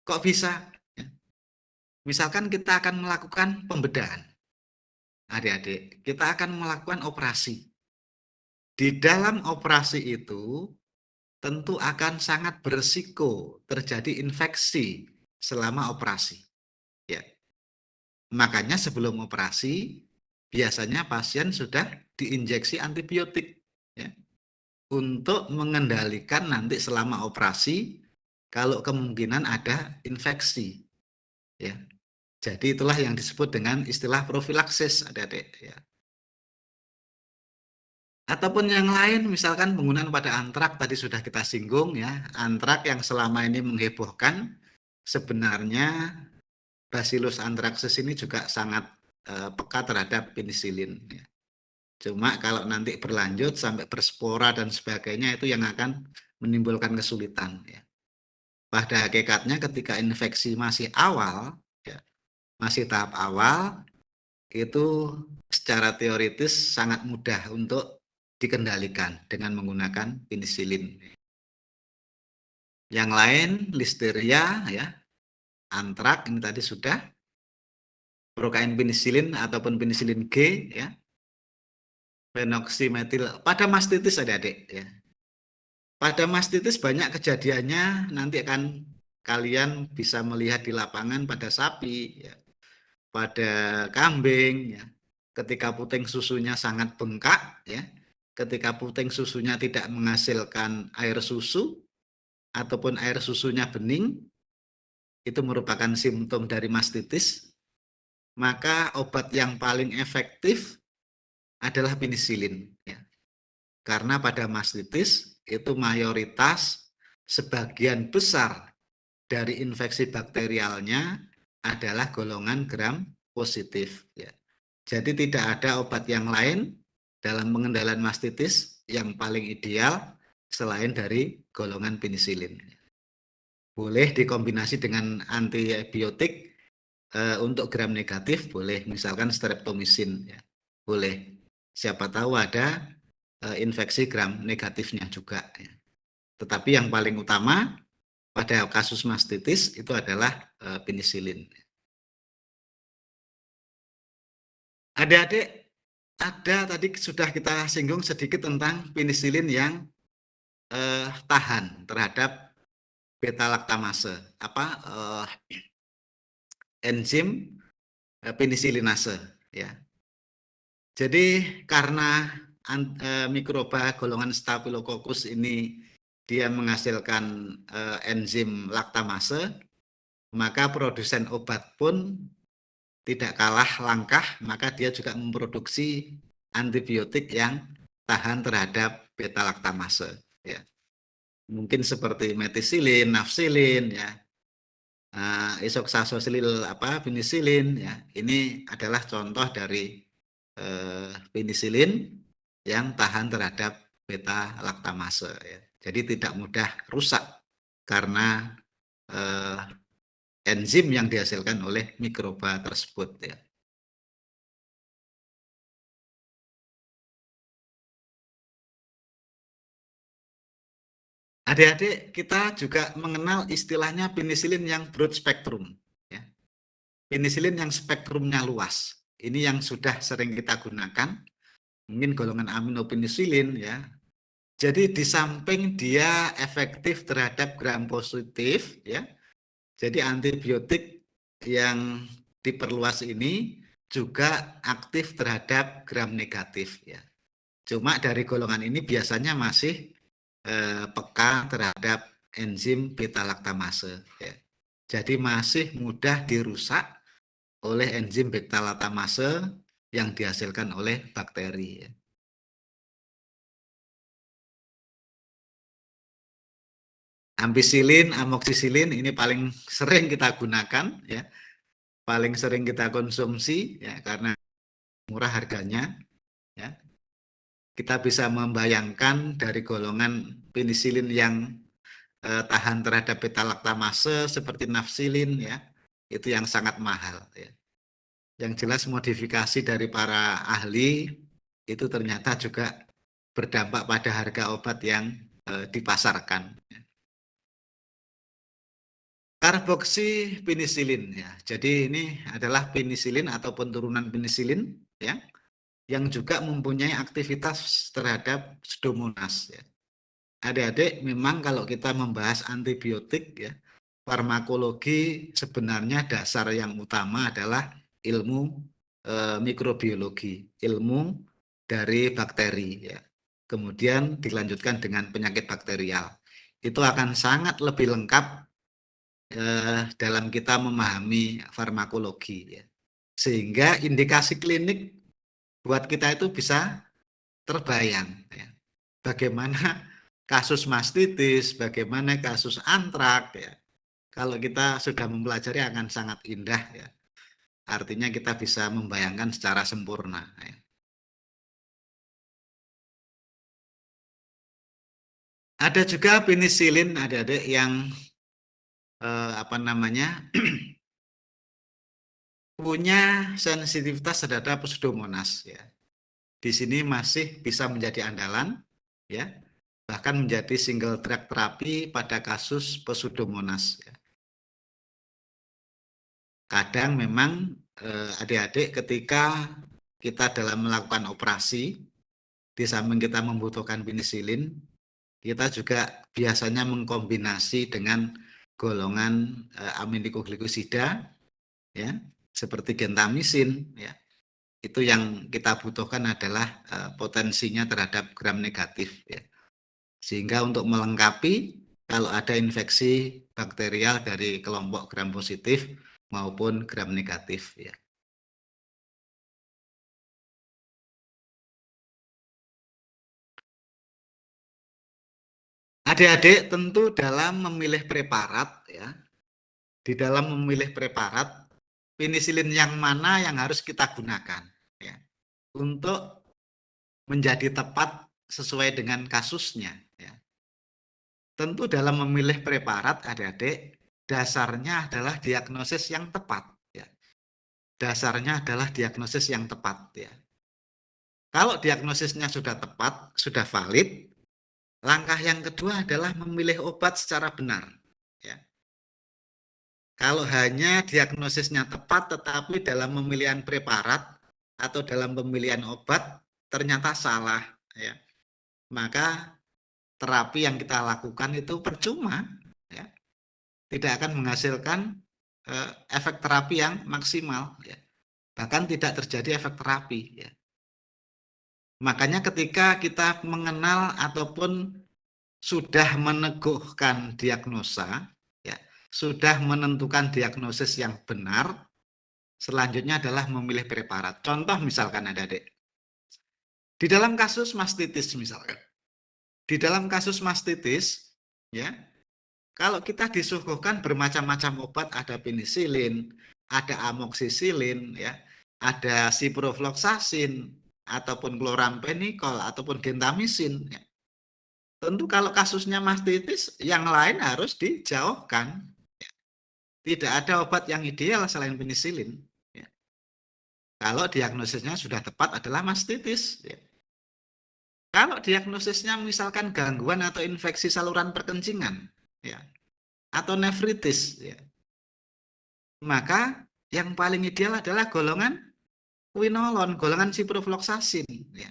S1: Kok bisa ya? Misalkan kita akan melakukan pembedahan adik-adik, kita akan melakukan operasi. Di dalam operasi itu tentu akan sangat berisiko terjadi infeksi selama operasi. Ya. Makanya sebelum operasi biasanya pasien sudah diinjeksi antibiotik ya, untuk mengendalikan nanti selama operasi kalau kemungkinan ada infeksi. Ya. Jadi itulah yang disebut dengan istilah profilaksis adik-adik ya. Ataupun yang lain, misalkan penggunaan pada antrak tadi sudah kita singgung ya. Antrak yang selama ini menghebohkan, sebenarnya Bacillus anthracis ini juga sangat peka terhadap penisilin ya. Cuma kalau nanti berlanjut sampai berspora dan sebagainya, itu yang akan menimbulkan kesulitan ya. Pada hakikatnya ketika infeksi masih awal ya, masih tahap awal, itu secara teoritis sangat mudah untuk dikendalikan dengan menggunakan penisilin. Yang lain listeria ya, antrak ini tadi sudah, prokain penisilin ataupun penisilin G ya. Phenoxymethyl pada mastitis adik-adik ya. Pada mastitis banyak kejadiannya, nanti akan kalian bisa melihat di lapangan pada sapi ya, pada kambing ya. Ketika puting susunya sangat bengkak ya, ketika puting susunya tidak menghasilkan air susu ataupun air susunya bening, itu merupakan simptom dari mastitis. Maka obat yang paling efektif adalah penisilin ya. Karena pada mastitis itu mayoritas sebagian besar dari infeksi bakterialnya adalah golongan gram positif ya. Jadi tidak ada obat yang lain dalam pengendalian mastitis yang paling ideal selain dari golongan penisilin. Boleh dikombinasi dengan antibiotik untuk gram negatif, boleh misalkan streptomycin ya. Boleh. Siapa tahu ada infeksi gram negatifnya juga ya. Tetapi yang paling utama pada kasus mastitis itu adalah penisilin. Adik-adik, ada tadi sudah kita singgung sedikit tentang penisilin yang tahan terhadap beta laktamase, enzim penisilinase ya. Jadi karena mikroba golongan Staphylococcus ini dia menghasilkan enzim laktamase, maka produsen obat pun tidak kalah langkah, maka dia juga memproduksi antibiotik yang tahan terhadap beta laktamase ya. Mungkin seperti metisilin, nafsilin ya, isoxazosilil penisilin ya. Ini adalah contoh dari penisilin yang tahan terhadap beta laktamase ya. Jadi tidak mudah rusak karena enzim yang dihasilkan oleh mikroba tersebut ya. Adik-adik, kita juga mengenal istilahnya penisilin yang broad spectrum ya. Penisilin yang spektrumnya luas. Ini yang sudah sering kita gunakan, mungkin golongan aminopenisilin ya. Jadi di samping dia efektif terhadap gram positif ya, jadi antibiotik yang diperluas ini juga aktif terhadap gram negatif ya. Cuma dari golongan ini biasanya masih peka terhadap enzim beta laktamase ya. Jadi masih mudah dirusak oleh enzim beta laktamase yang dihasilkan oleh bakteri ya. Ampicillin, amoxicillin ini paling sering kita gunakan ya. Paling sering kita konsumsi ya karena murah harganya ya. Kita bisa membayangkan dari golongan penisilin yang tahan terhadap beta laktamase seperti nafsilin ya, itu yang sangat mahal ya. Yang jelas modifikasi dari para ahli itu ternyata juga berdampak pada harga obat yang dipasarkan ya. Karboksi penisilin ya. Jadi ini adalah penisilin ataupun turunan penisilin ya, yang juga mempunyai aktivitas terhadap Pseudomonas ya. Adik-adik, memang kalau kita membahas antibiotik ya, farmakologi sebenarnya dasar yang utama adalah ilmu mikrobiologi, ilmu dari bakteri ya. Kemudian dilanjutkan dengan penyakit bakterial. Itu akan sangat lebih lengkap dalam kita memahami farmakologi ya. Sehingga indikasi klinik buat kita itu bisa terbayang ya. Bagaimana kasus mastitis, bagaimana kasus antrak ya. Kalau kita sudah mempelajari akan sangat indah ya. Artinya kita bisa membayangkan secara sempurna ya. Ada juga penisilin adik-adik yang punya sensitivitas terhadap Pseudomonas ya. Di sini masih bisa menjadi andalan ya, bahkan menjadi single drug terapi pada kasus Pseudomonas ya. Kadang memang adik-adik ketika kita dalam melakukan operasi di samping kita membutuhkan penisilin, kita juga biasanya mengkombinasi dengan golongan aminoglikosida, ya, seperti gentamisin, ya. Itu yang kita butuhkan adalah potensinya terhadap gram negatif, ya. Sehingga untuk melengkapi kalau ada infeksi bakterial dari kelompok gram positif maupun gram negatif, ya. Adik-adik tentu dalam memilih preparat, ya, di dalam memilih preparat penisilin yang mana yang harus kita gunakan, ya, untuk menjadi tepat sesuai dengan kasusnya, ya. Tentu dalam memilih preparat adik-adik dasarnya adalah diagnosis yang tepat, ya. Dasarnya adalah diagnosis yang tepat, ya. Kalau diagnosisnya sudah tepat, sudah valid, langkah yang kedua adalah memilih obat secara benar, ya. Kalau hanya diagnosisnya tepat tetapi dalam pemilihan preparat atau dalam pemilihan obat ternyata salah, ya, maka terapi yang kita lakukan itu percuma, ya. Tidak akan menghasilkan efek terapi yang maksimal, ya. Bahkan tidak terjadi efek terapi, ya. Makanya ketika kita mengenal ataupun sudah meneguhkan diagnosa, ya, sudah menentukan diagnosis yang benar, selanjutnya adalah memilih preparat. Contoh misalkan adik-adik, di dalam kasus mastitis misalkan, di dalam kasus mastitis, ya, kalau kita disuguhkan bermacam-macam obat, ada penisilin, ada amoksisilin, ya, ada ciprofloxacin, ataupun chloramphenicol, ataupun gentamisin, ya. Tentu kalau kasusnya mastitis, yang lain harus dijauhkan. Ya. Tidak ada obat yang ideal selain penisilin. Ya. Kalau diagnosisnya sudah tepat adalah mastitis. Ya. Kalau diagnosisnya misalkan gangguan atau infeksi saluran perkencingan, ya, atau nefritis, ya, maka yang paling ideal adalah golongan quinolone, golongan ciprofloxacin, ya.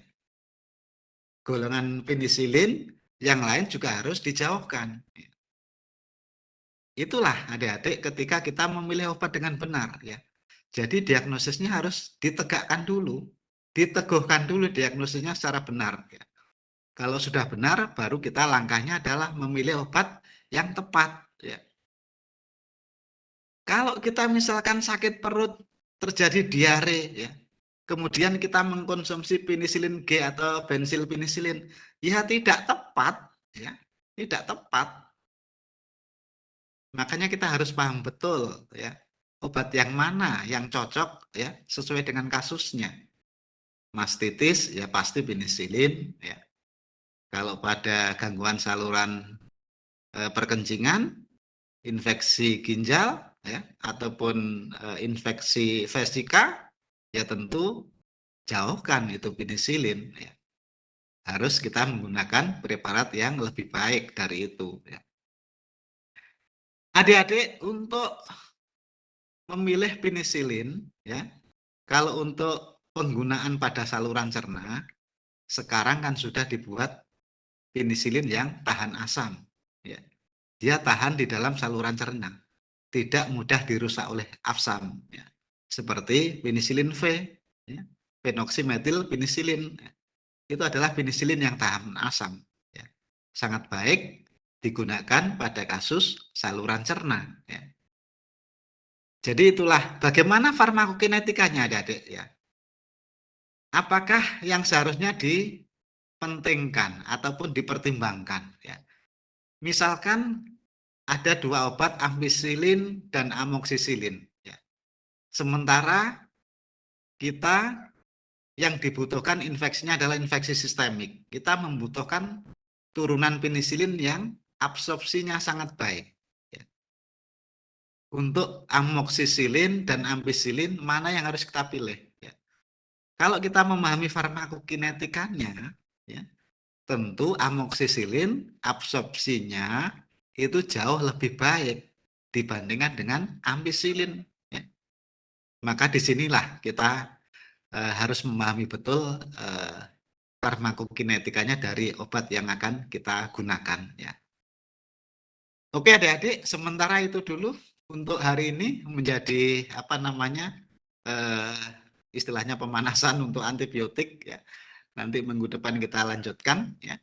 S1: Golongan penisilin, yang lain juga harus dijauhkan. Ya. Itulah adik-adik ketika kita memilih obat dengan benar, ya. Jadi diagnosisnya harus ditegakkan dulu, diteguhkan dulu diagnosisnya secara benar, ya. Kalau sudah benar, baru kita langkahnya adalah memilih obat yang tepat, ya. Kalau kita misalkan sakit perut, terjadi diare, ya, kemudian kita mengkonsumsi penisilin G atau bensil penisilin, ya tidak tepat, ya, tidak tepat. Makanya kita harus paham betul, ya, obat yang mana yang cocok, ya, sesuai dengan kasusnya. Mastitis ya pasti penisilin, ya. Kalau pada gangguan saluran perkencingan, infeksi ginjal, ya, ataupun infeksi vesika, ya tentu jauhkan itu penisilin, ya. Harus kita menggunakan preparat yang lebih baik dari itu, ya. Adik-adik untuk memilih penisilin, ya, kalau untuk penggunaan pada saluran cerna, sekarang kan sudah dibuat penisilin yang tahan asam, ya. Dia tahan di dalam saluran cerna, tidak mudah dirusak oleh asam, ya. Seperti penisilin V, ya, phenoxymethyl penisilin, ya. Itu adalah penisilin yang tahan asam, ya. Sangat baik digunakan pada kasus saluran cerna, ya. Jadi itulah bagaimana farmakokinetikanya adik-adik, ya. Apakah yang seharusnya dipentingkan ataupun dipertimbangkan, ya. Misalkan ada dua obat ampicillin dan amoksisilin, ya. Sementara kita yang dibutuhkan infeksinya adalah infeksi sistemik. Kita membutuhkan turunan penisilin yang absorpsinya sangat baik, ya. Untuk amoksisilin dan ampicillin mana yang harus kita pilih, ya. Kalau kita memahami farmakokinetikanya, ya, tentu amoksisilin absorpsinya itu jauh lebih baik dibandingkan dengan ampicillin, ya. Maka disinilah kita harus memahami betul farmakokinetikanya dari obat yang akan kita gunakan ya. Oke adik-adik, sementara itu dulu untuk hari ini menjadi apa namanya istilahnya pemanasan untuk antibiotik ya. Nanti minggu depan kita lanjutkan ya.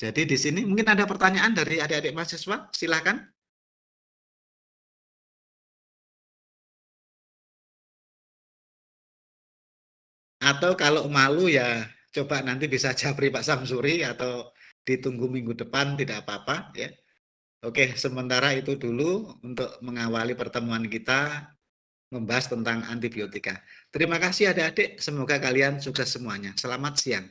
S1: Jadi di sini mungkin ada pertanyaan dari adik-adik mahasiswa, silakan. Atau kalau malu ya coba nanti bisa japri Pak Samsuri atau ditunggu minggu depan tidak apa-apa ya. Oke, sementara itu dulu untuk mengawali pertemuan kita membahas tentang antibiotika. Terima kasih adik-adik, semoga kalian sukses semuanya. Selamat siang.